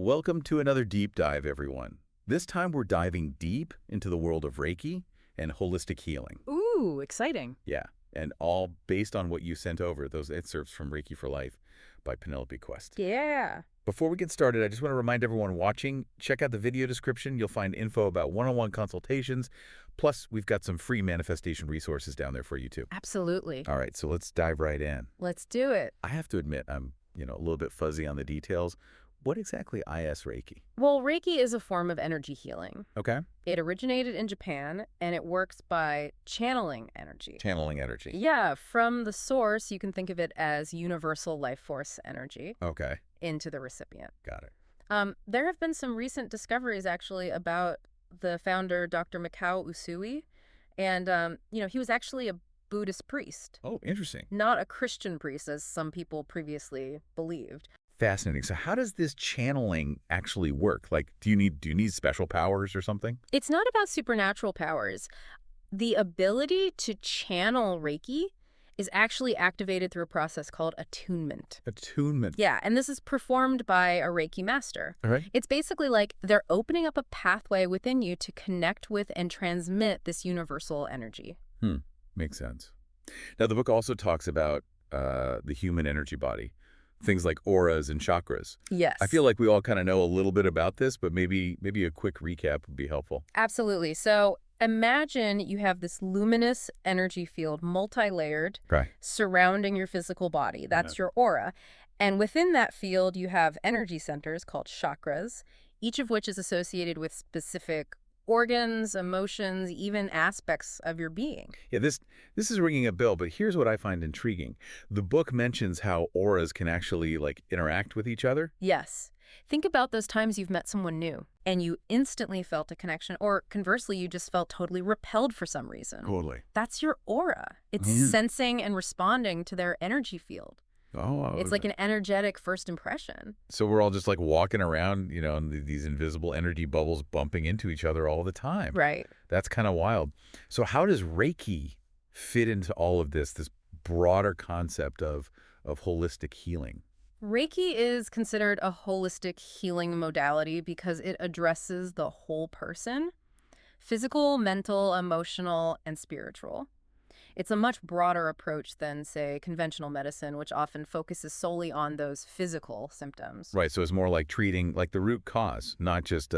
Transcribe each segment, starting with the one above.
Welcome to another deep dive, everyone. This time we're diving deep into the world of Reiki and holistic healing. Ooh, exciting. Yeah, and all based on what you sent over, those excerpts from Reiki for Life by Penelope Quest. Yeah. Before we get started, I just want to remind everyone watching, check out the video description. You'll find info about one-on-one consultations. Plus, we've got some free manifestation resources down there for you, too. Absolutely. All right, so let's dive right in. Let's do it. I have to admit, I'm, a little bit fuzzy on the details. What exactly is Reiki? Well, Reiki is a form of energy healing. Okay. It originated in Japan, and it works by channeling energy. Channeling energy. Yeah, from the source, you can think of it as universal life force energy Okay. into the recipient. Got it. There have been some recent discoveries, actually, about the founder, Dr. Mikao Usui. And, he was actually a Buddhist priest. Oh, interesting. Not a Christian priest, as some people previously believed. Fascinating. So how does this channeling actually work? Like, do you need special powers or something? It's not about supernatural powers. The ability to channel Reiki is actually activated through a process called attunement. Attunement. Yeah, and this is performed by a Reiki master. All right. It's basically like they're opening up a pathway within you to connect with and transmit this universal energy. Makes sense. Now, the book also talks about the human energy body, things like auras and chakras. Yes. I feel like we all kind of know a little bit about this, but maybe a quick recap would be helpful. Absolutely. So imagine you have this luminous energy field, multi-layered, Right. surrounding your physical body. That's your aura. And within that field, you have energy centers called chakras, each of which is associated with specific organs, emotions, even aspects of your being. Yeah, this is ringing a bell, but here's what I find intriguing. The book mentions how auras can actually, interact with each other. Yes. Think about those times you've met someone new and you instantly felt a connection, or conversely, you just felt totally repelled for some reason. Totally. That's your aura. It's sensing and responding to their energy field. Oh. It's like an energetic first impression. So we're all just walking around, and these invisible energy bubbles bumping into each other all the time. Right. That's kind of wild. So how does Reiki fit into all of this broader concept of holistic healing? Reiki is considered a holistic healing modality because it addresses the whole person: physical, mental, emotional, and spiritual. It's a much broader approach than, say, conventional medicine, which often focuses solely on those physical symptoms. Right. So it's more like treating the root cause, not just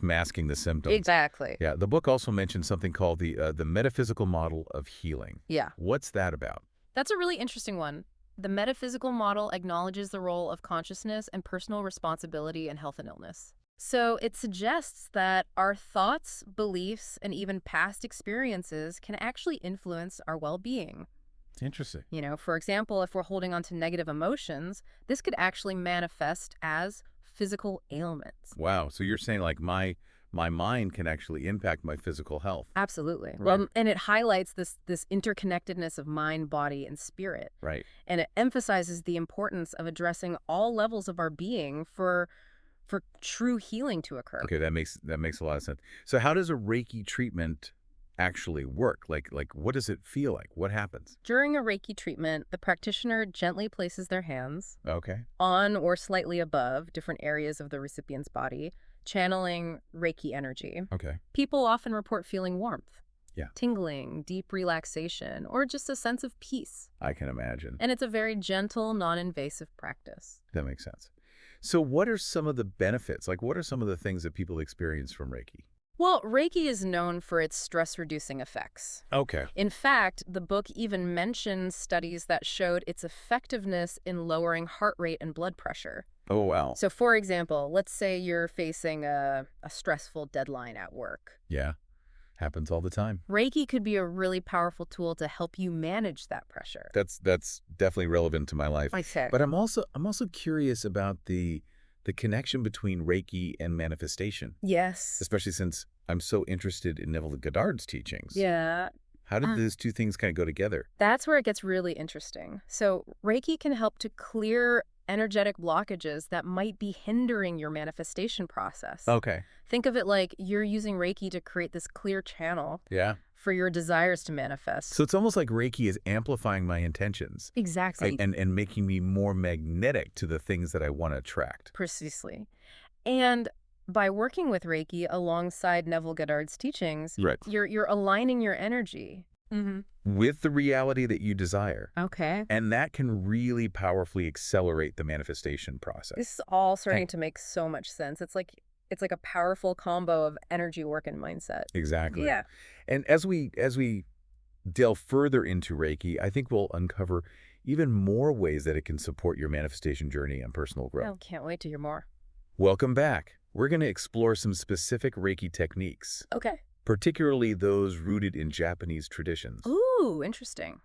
masking the symptoms. Exactly. Yeah. The book also mentions something called the metaphysical model of healing. Yeah. What's that about? That's a really interesting one. The metaphysical model acknowledges the role of consciousness and personal responsibility in health and illness. So it suggests that our thoughts, beliefs, and even past experiences can actually influence our well-being. It's interesting. For example, if we're holding on to negative emotions, this could actually manifest as physical ailments. Wow. So you're saying my mind can actually impact my physical health. Absolutely. Right. Well, and it highlights this interconnectedness of mind, body, and spirit. Right. And it emphasizes the importance of addressing all levels of our being for true healing to occur. Okay, that makes a lot of sense. So how does a Reiki treatment actually work? Like what does it feel like? What happens? During a Reiki treatment, the practitioner gently places their hands Okay. on or slightly above different areas of the recipient's body, channeling Reiki energy. Okay. People often report feeling warmth, Yeah. tingling, deep relaxation, or just a sense of peace. I can imagine. And it's a very gentle, non-invasive practice. That makes sense. So what are some of the benefits? What are some of the things that people experience from Reiki? Well, Reiki is known for its stress-reducing effects. Okay. In fact, the book even mentions studies that showed its effectiveness in lowering heart rate and blood pressure. Oh, wow. So, for example, let's say you're facing a stressful deadline at work. Yeah. Happens all the time. Reiki could be a really powerful tool to help you manage that pressure. That's definitely relevant to my life. I see. But I'm also curious about the connection between Reiki and manifestation. Yes. Especially since I'm so interested in Neville Goddard's teachings. Yeah. How did those two things kind of go together? That's where it gets really interesting. So Reiki can help to clear energetic blockages that might be hindering your manifestation process. Okay. Think of it like you're using Reiki to create this clear channel Yeah. for your desires to manifest. So it's almost like Reiki is amplifying my intentions, right? Exactly. And making me more magnetic to the things that I want to attract. Precisely. And by working with Reiki alongside Neville Goddard's teachings, Right. you're aligning your energy. With the reality that you desire. Okay. And that can really powerfully accelerate the manifestation process. This is all starting to make so much sense. It's like a powerful combo of energy work and mindset. Exactly. Yeah. And as we delve further into Reiki, I think we'll uncover even more ways that it can support your manifestation journey and personal growth. Oh, can't wait to hear more. Welcome back. We're going to explore some specific Reiki techniques, Okay. particularly those rooted in Japanese traditions. Ooh, interesting.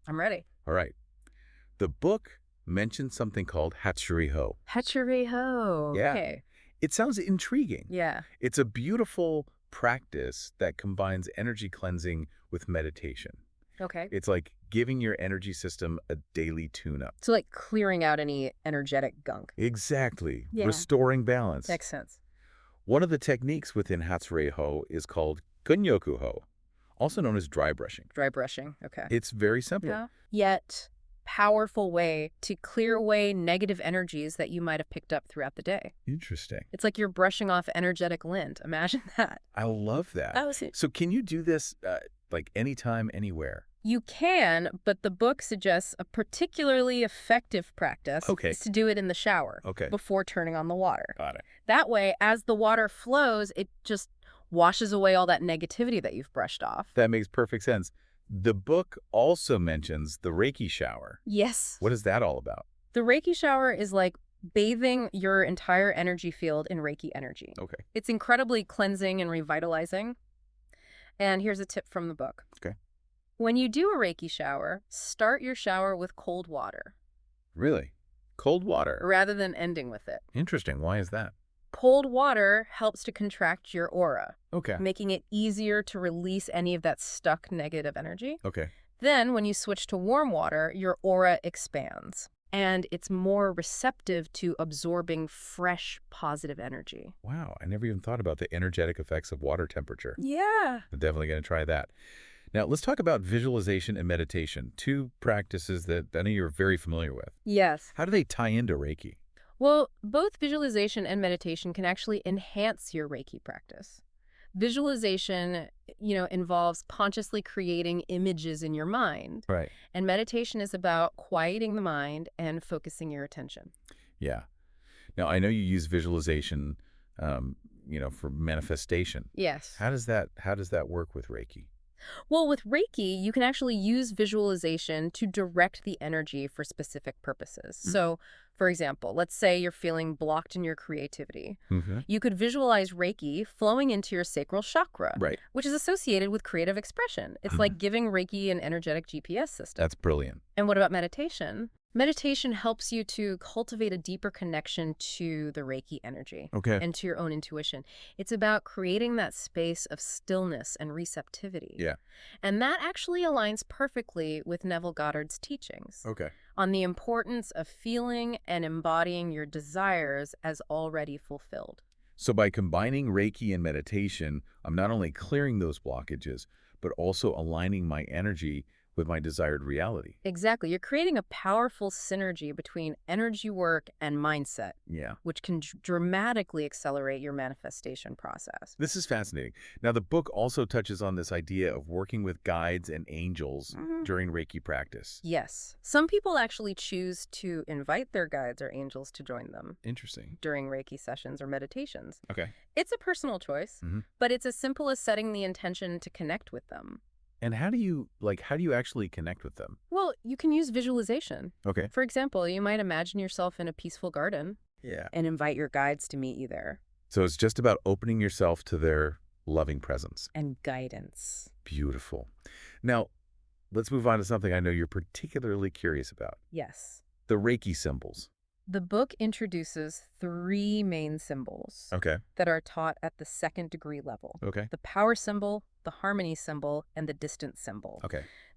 I'm ready. All right. The book mentions something called Hatsuriho. Hatsuriho. Yeah. Okay. It sounds intriguing. Yeah. It's a beautiful practice that combines energy cleansing with meditation. Okay. It's like giving your energy system a daily tune-up. So like clearing out any energetic gunk. Exactly. Yeah. Restoring balance. Makes sense. One of the techniques within Hatsuriho is called Gunyoku-ho, also known as dry brushing. Dry brushing. Okay. It's very simple. Yeah. Yet powerful way to clear away negative energies that you might have picked up throughout the day. Interesting. It's like you're brushing off energetic lint. Imagine that. I love that. That was it. So can you do this like anytime, anywhere? You can, but the book suggests a particularly effective practice is to do it in the shower before turning on the water. Got it. That way, as the water flows, it just washes away all that negativity that you've brushed off. That makes perfect sense. The book also mentions the Reiki shower. Yes. What is that all about? The Reiki shower is like bathing your entire energy field in Reiki energy. Okay. It's incredibly cleansing and revitalizing. And here's a tip from the book. Okay. When you do a Reiki shower, start your shower with cold water. Really? Cold water? Rather than ending with it. Interesting. Why is that? Cold water helps to contract your aura, Okay. making it easier to release any of that stuck negative energy. Okay. Then, when you switch to warm water, your aura expands, and it's more receptive to absorbing fresh, positive energy. Wow. I never even thought about the energetic effects of water temperature. Yeah. I'm definitely going to try that. Now, let's talk about visualization and meditation, two practices that I know you're very familiar with. Yes. How do they tie into Reiki? Well, both visualization and meditation can actually enhance your Reiki practice. Visualization, involves consciously creating images in your mind. Right. And meditation is about quieting the mind and focusing your attention. Yeah. Now, I know you use visualization, for manifestation. Yes. How does that work with Reiki? Well, with Reiki, you can actually use visualization to direct the energy for specific purposes. So, for example, let's say you're feeling blocked in your creativity. You could visualize Reiki flowing into your sacral chakra, Right. which is associated with creative expression. It's like giving Reiki an energetic GPS system. That's brilliant. And what about meditation? Meditation helps you to cultivate a deeper connection to the Reiki energy and to your own intuition. It's about creating that space of stillness and receptivity. Yeah. And that actually aligns perfectly with Neville Goddard's teachings on the importance of feeling and embodying your desires as already fulfilled. So by combining Reiki and meditation, I'm not only clearing those blockages, but also aligning my energy with my desired reality. Exactly. You're creating a powerful synergy between energy work and mindset, which can dramatically accelerate your manifestation process. This is fascinating. Now, the book also touches on this idea of working with guides and angels during Reiki practice. Yes. Some people actually choose to invite their guides or angels to join them. Interesting. During Reiki sessions or meditations. Okay. It's a personal choice, but it's as simple as setting the intention to connect with them. And how do you actually connect with them? Well, you can use visualization. Okay. For example, you might imagine yourself in a peaceful garden. Yeah. And invite your guides to meet you there. So it's just about opening yourself to their loving presence. And guidance. Beautiful. Now, let's move on to something I know you're particularly curious about. Yes. The Reiki symbols. The book introduces 3 main symbols that are taught at the 2nd degree level. The power symbol, the harmony symbol, and the distance symbol.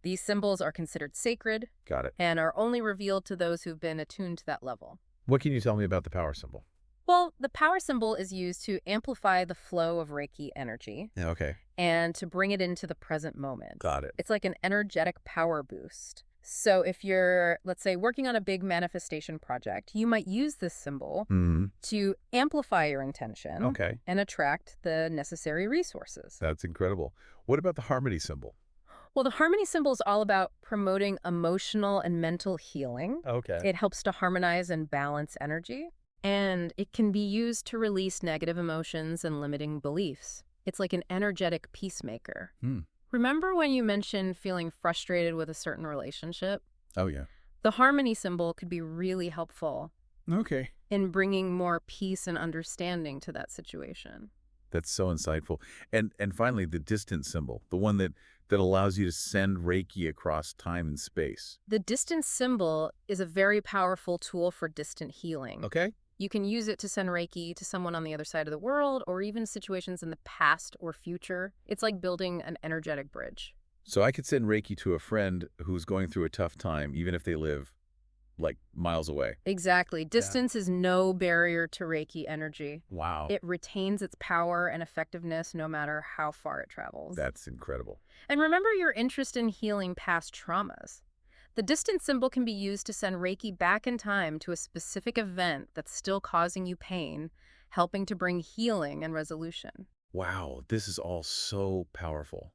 These symbols are considered sacred. Got it. And are only revealed to those who've been attuned to that level. What can you tell me about the power symbol? Well, the power symbol is used to amplify the flow of Reiki energy Yeah, okay. and to bring it into the present moment. Got it. It's like an energetic power boost. So if you're, let's say, working on a big manifestation project, you might use this symbol Hmm. to amplify your intention Okay. and attract the necessary resources. That's incredible. What about the harmony symbol? Well, the harmony symbol is all about promoting emotional and mental healing. Okay. It helps to harmonize and balance energy, and it can be used to release negative emotions and limiting beliefs. It's like an energetic peacemaker. Hmm. Remember when you mentioned feeling frustrated with a certain relationship? Oh, yeah. The harmony symbol could be really helpful Okay. in bringing more peace and understanding to that situation. That's so insightful. And finally, the distance symbol, the one that allows you to send Reiki across time and space. The distance symbol is a very powerful tool for distant healing. Okay. You can use it to send Reiki to someone on the other side of the world or even situations in the past or future. It's like building an energetic bridge. So I could send Reiki to a friend who's going through a tough time, even if they live, like, miles away. Exactly. Distance is no barrier to Reiki energy. Wow. It retains its power and effectiveness no matter how far it travels. That's incredible. And remember your interest in healing past traumas. The distance symbol can be used to send Reiki back in time to a specific event that's still causing you pain, helping to bring healing and resolution. Wow, this is all so powerful.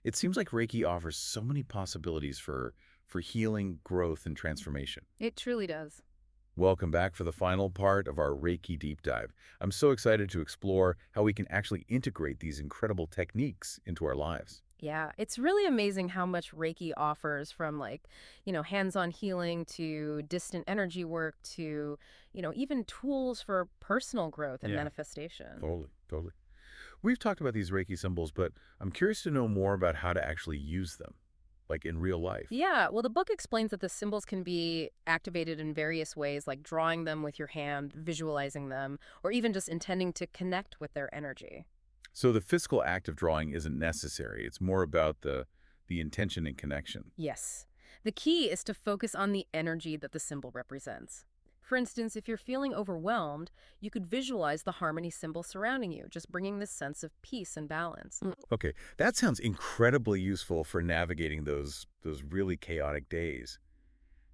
It seems like Reiki offers so many possibilities for healing, growth, and transformation. It truly does. Welcome back for the final part of our Reiki deep dive. I'm so excited to explore how we can actually integrate these incredible techniques into our lives. Yeah, it's really amazing how much Reiki offers from hands-on healing to distant energy work to, even tools for personal growth and Yeah, manifestation. totally, totally. We've talked about these Reiki symbols, but I'm curious to know more about how to actually use them, like in real life. Yeah, well, the book explains that the symbols can be activated in various ways, like drawing them with your hand, visualizing them, or even just intending to connect with their energy. So the physical act of drawing isn't necessary. It's more about the intention and connection. Yes. The key is to focus on the energy that the symbol represents. For instance, if you're feeling overwhelmed, you could visualize the harmony symbol surrounding you, just bringing this sense of peace and balance. Okay, that sounds incredibly useful for navigating those really chaotic days.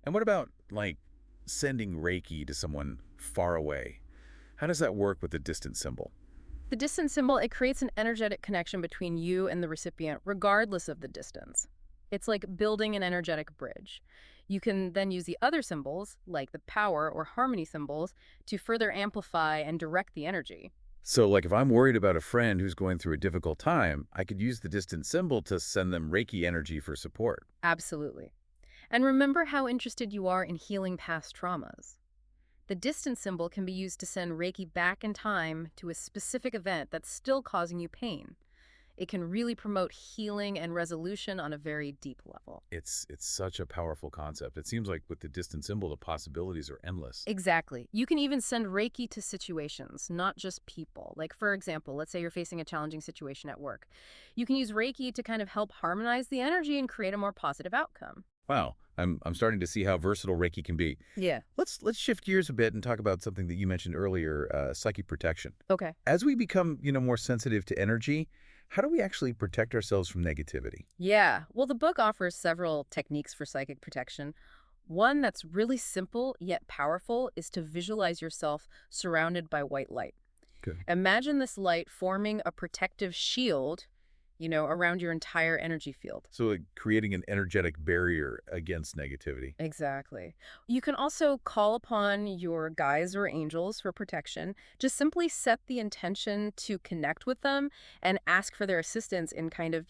And what about, like, sending Reiki to someone far away? How does that work with the distance symbol? The distance symbol, it creates an energetic connection between you and the recipient, regardless of the distance. It's like building an energetic bridge. You can then use the other symbols, like the power or harmony symbols, to further amplify and direct the energy. So, like, if I'm worried about a friend who's going through a difficult time, I could use the distance symbol to send them Reiki energy for support. Absolutely. And remember how interested you are in healing past traumas. The distance symbol can be used to send Reiki back in time to a specific event that's still causing you pain. It can really promote healing and resolution on a very deep level. It's such a powerful concept. It seems like with the distance symbol, the possibilities are endless. Exactly. You can even send Reiki to situations, not just people. Like, for example, let's say you're facing a challenging situation at work. You can use Reiki to kind of help harmonize the energy and create a more positive outcome. Wow, I'm starting to see how versatile Reiki can be. Yeah. Let's shift gears a bit and talk about something that you mentioned earlier, psychic protection. Okay. As we become, more sensitive to energy, how do we actually protect ourselves from negativity? Yeah. Well, the book offers several techniques for psychic protection. One that's really simple yet powerful is to visualize yourself surrounded by white light. Good. Imagine this light forming a protective shield, around your entire energy field. So, like, creating an energetic barrier against negativity. Exactly. You can also call upon your guides or angels for protection. Just simply set the intention to connect with them and ask for their assistance in kind of,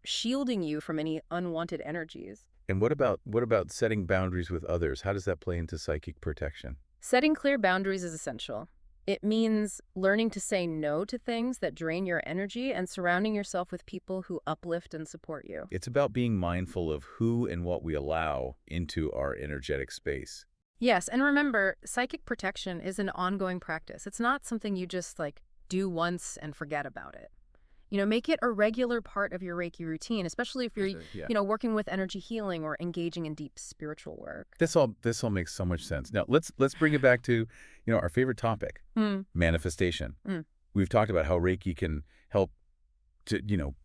shielding you from any unwanted energies. And what about setting boundaries with others? How does that play into psychic protection? Setting clear boundaries is essential. It means learning to say no to things that drain your energy and surrounding yourself with people who uplift and support you. It's about being mindful of who and what we allow into our energetic space. Yes, and remember, psychic protection is an ongoing practice. It's not something you just do once and forget about it. Make it a regular part of your Reiki routine, especially if you're, Yeah. working with energy healing or engaging in deep spiritual work. This all makes so much sense. Now let's bring it back to, our favorite topic, Mm, manifestation. mm. We've talked about how Reiki can help to,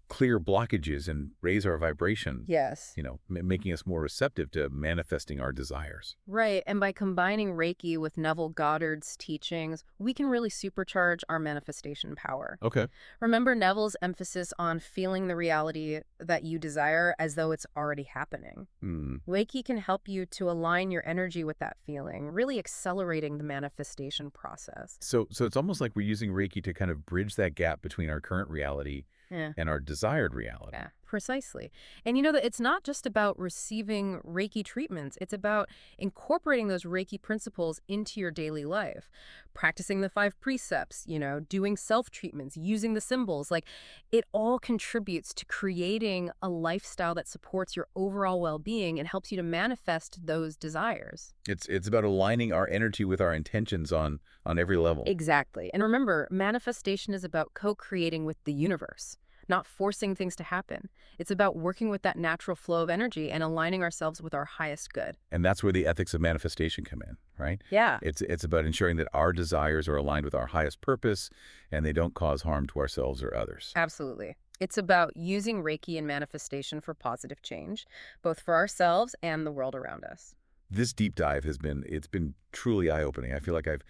clear blockages and raise our vibration, Yes. making us more receptive to manifesting our desires. Right. And by combining Reiki with Neville Goddard's teachings, we can really supercharge our manifestation power. Okay. Remember Neville's emphasis on feeling the reality that you desire as though it's already happening. Hmm. Reiki can help you to align your energy with that feeling, really accelerating the manifestation process. So it's almost like we're using Reiki to kind of bridge that gap between our current reality Yeah. and our desired reality. Yeah, precisely. And you know that it's not just about receiving Reiki treatments. It's about incorporating those Reiki principles into your daily life, practicing the 5 precepts, doing self-treatments, using the symbols. Like, it all contributes to creating a lifestyle that supports your overall well-being and helps you to manifest those desires. It's about aligning our energy with our intentions on every level. Exactly. And remember, manifestation is about co-creating with the universe, not forcing things to happen. It's about working with that natural flow of energy and aligning ourselves with our highest good. And that's where the ethics of manifestation come in, right? Yeah, It's about ensuring that our desires are aligned with our highest purpose and they don't cause harm to ourselves or others. absolutely. It's about using Reiki and manifestation for positive change, both for ourselves and the world around us. This deep dive it's been truly eye-opening. I feel like I've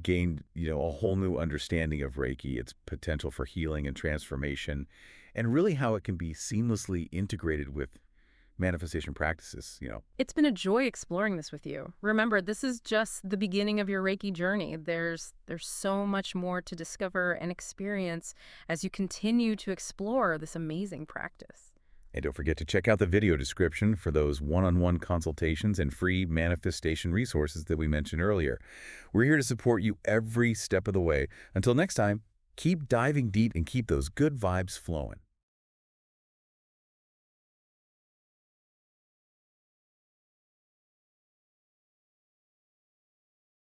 gained, a whole new understanding of Reiki, its potential for healing and transformation, and really how it can be seamlessly integrated with manifestation practices. It's been a joy exploring this with you. Remember, this is just the beginning of your Reiki journey. There's so much more to discover and experience as you continue to explore this amazing practice. And don't forget to check out the video description for those one-on-one consultations and free manifestation resources that we mentioned earlier. We're here to support you every step of the way. Until next time, keep diving deep and keep those good vibes flowing.